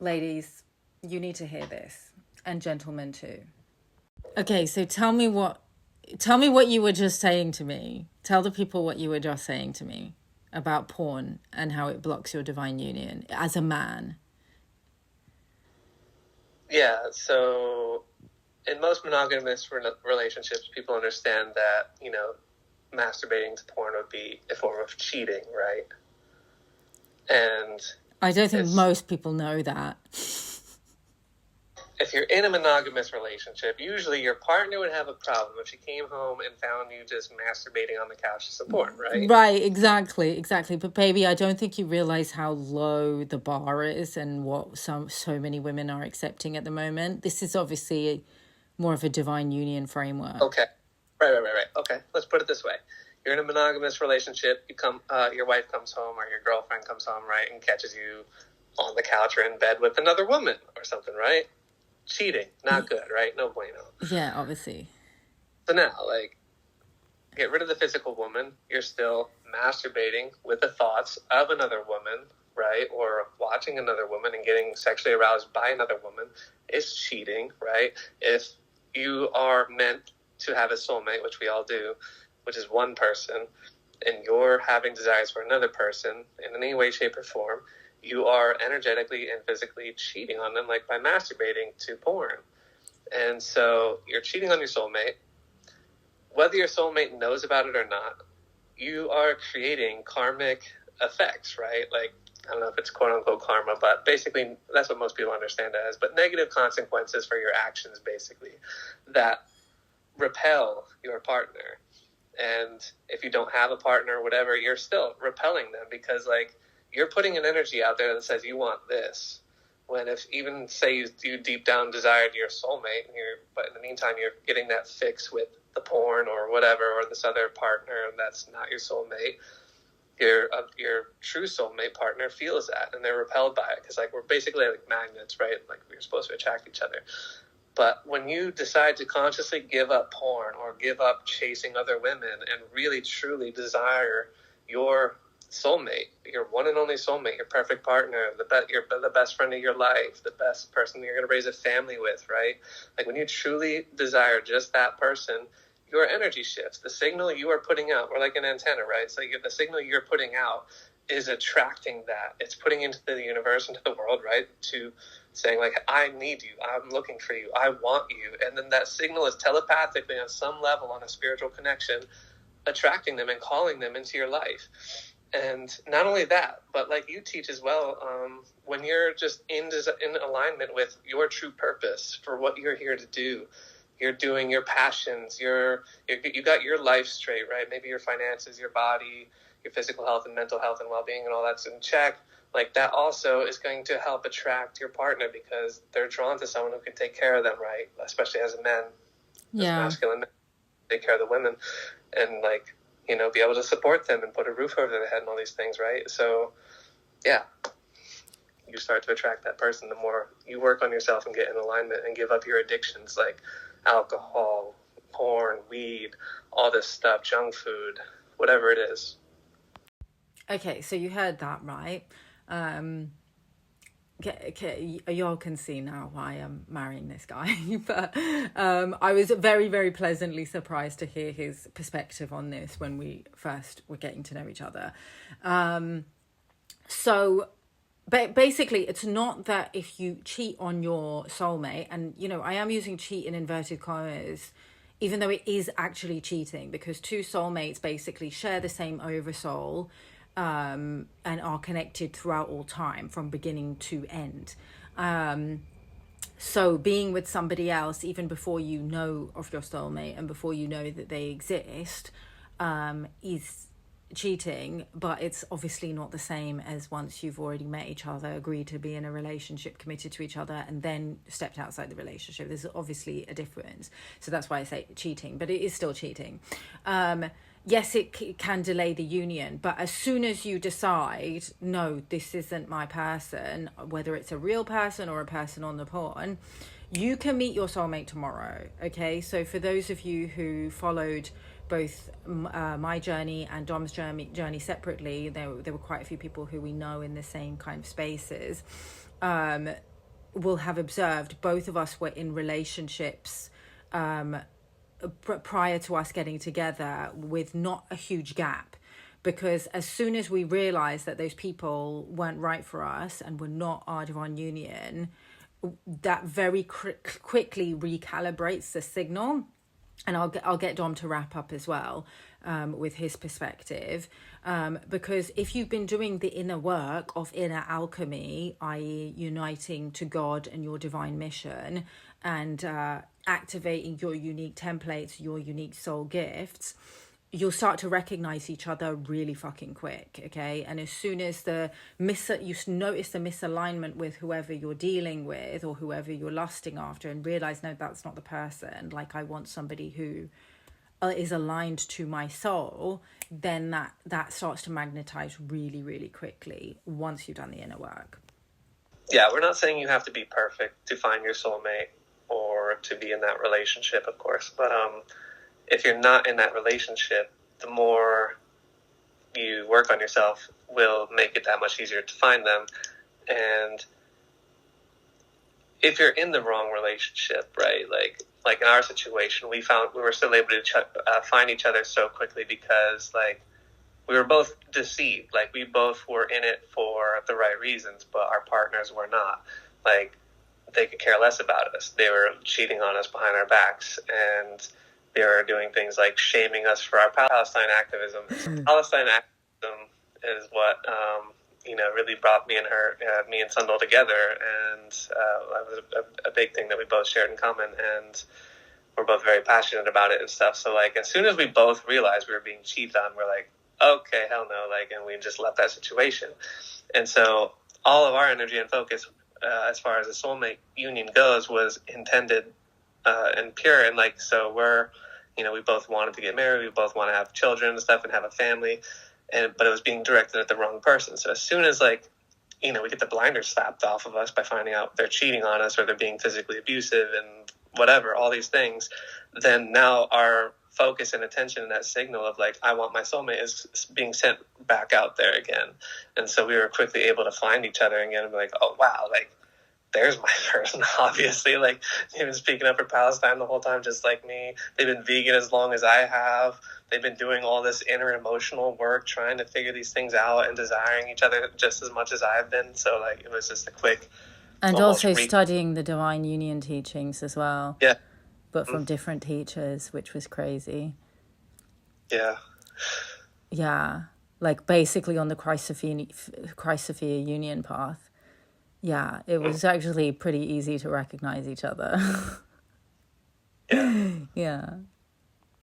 ladies, you need to hear this, and gentlemen too. Okay, so tell me what you were just saying to me. Tell the people what you were just saying to me about porn and how it blocks your divine union as a man. Yeah, so in most monogamous relationships, people understand that, masturbating to porn would be a form of cheating, right? And I don't think most people know that. If you're in a monogamous relationship, usually your partner would have a problem if she came home and found you just masturbating on the couch to some porn, right? Right, exactly. But baby, I don't think you realize how low the bar is and what so many women are accepting at the moment. This is obviously more of a divine union framework. Okay. Right. Okay, let's put it this way. You're in a monogamous relationship, your wife comes home or your girlfriend comes home, right, and catches you on the couch or in bed with another woman or something, right? Cheating. Not good, right? No bueno. Yeah, obviously. So now, get rid of the physical woman. You're still masturbating with the thoughts of another woman, right? Or watching another woman and getting sexually aroused by another woman is cheating, right? If you are meant to have a soulmate, which we all do, which is one person, and you're having desires for another person in any way, shape, or form, you are energetically and physically cheating on them, by masturbating to porn. And so you're cheating on your soulmate. Whether your soulmate knows about it or not, you are creating karmic effects, right? I don't know if it's quote unquote karma, but basically that's what most people understand it as, but negative consequences for your actions, basically, that repel your partner. And if you don't have a partner or whatever, you're still repelling them because you're putting an energy out there that says you want this. When if even say you deep down desired your soulmate, but in the meantime you're getting that fix with the porn or whatever, or this other partner that's not your soulmate, your true soulmate partner feels that and they're repelled by it because we're basically like magnets, right? We're supposed to attract each other. But when you decide to consciously give up porn or give up chasing other women and really truly desire your soulmate, your one and only soulmate, your perfect partner, the best friend of your life, the best person you're going to raise a family with, right? When you truly desire just that person, your energy shifts. The signal you are putting out, or like an antenna, right? So the signal you're putting out is attracting that. It's putting into the universe, into the world, right? To saying I need you, I'm looking for you, I want you. And then that signal is telepathically on some level, on a spiritual connection, attracting them and calling them into your life. And not only that, but you teach as well, when you're just in alignment with your true purpose for what you're here to do, you're doing your passions, you got your life straight, right? Maybe your finances, your body, your physical health and mental health and well-being and all that's in check. That also is going to help attract your partner because they're drawn to someone who can take care of them, right? Especially as a man, as masculine men, take care of the women and be able to support them and put a roof over their head and all these things, right? So, yeah, you start to attract that person the more you work on yourself and get in alignment and give up your addictions like alcohol, porn, weed, all this stuff, junk food, whatever it is. Okay, so you heard that, right? Okay, y'all can see now why I'm marrying this guy. But I was very, very pleasantly surprised to hear his perspective on this when we first were getting to know each other. So basically, it's not that if you cheat on your soulmate, and I am using cheat in inverted commas, even though it is actually cheating, because two soulmates basically share the same oversoul, and are connected throughout all time from beginning to end. So being with somebody else, even before you know of your soulmate and before you know that they exist, is cheating, but it's obviously not the same as once you've already met each other, agreed to be in a relationship, committed to each other, and then stepped outside the relationship. There's obviously a difference. So that's why I say cheating, but it is still cheating. Yes, it can delay the union, but as soon as you decide, no, this isn't my person, whether it's a real person or a person on the porn, you can meet your soulmate tomorrow, okay? So for those of you who followed both my journey and Dom's journey separately, there were quite a few people who we know in the same kind of spaces, will have observed both of us were in relationships prior to us getting together with not a huge gap, because as soon as we realized that those people weren't right for us and were not our divine union, that very quickly recalibrates the signal. And I'll get Dom to wrap up as well with his perspective, because if you've been doing the inner work of inner alchemy, i.e. uniting to God and your divine mission, and activating your unique templates, your unique soul gifts, you'll start to recognize each other really fucking quick, okay? And as soon as you notice the misalignment with whoever you're dealing with or whoever you're lusting after, and realize, no, that's not the person, like I want somebody who is aligned to my soul, then that starts to magnetize really, really quickly once you've done the inner work. Yeah, we're not saying you have to be perfect to find your soulmate or to be in that relationship, of course, but if you're not in that relationship, the more you work on yourself will make it that much easier to find them. And if you're in the wrong relationship, right, like in our situation, we were still able to find each other so quickly because, like, we were both deceived. Like, we both were in it for the right reasons, but our partners were not. Like, they could care less about us. They were cheating on us behind our backs, and they were doing things like shaming us for our Palestine activism. Palestine activism is what really brought me and Sundal together, and that was a big thing that we both shared in common, and we're both very passionate about it and stuff. So, like, as soon as we both realized we were being cheated on, we're like, okay, hell no, like, and we just left that situation. And so all of our energy and focus as far as the soulmate union goes was intended and pure, and like, so we both wanted to get married, we both want to have children and stuff and have a family, but it was being directed at the wrong person. So as soon as, like, we get the blinders slapped off of us by finding out they're cheating on us or they're being physically abusive and whatever, all these things, then now our focus and attention and that signal of, like, I want my soulmate is being sent back out there again. And so we were quickly able to find each other again and be like, oh wow, like, there's my person. Obviously, like, they've been speaking up for Palestine the whole time, just like me. They've been vegan as long as I have. They've been doing all this inner emotional work, trying to figure these things out and desiring each other just as much as I've been. So, like, it was just a quick... And also studying the Divine Union teachings as well. Yeah. But from different teachers, which was crazy. Yeah. Yeah. Like, basically on the Christ Sophia Union path. Yeah, it was actually pretty easy to recognize each other. Yeah. Yeah.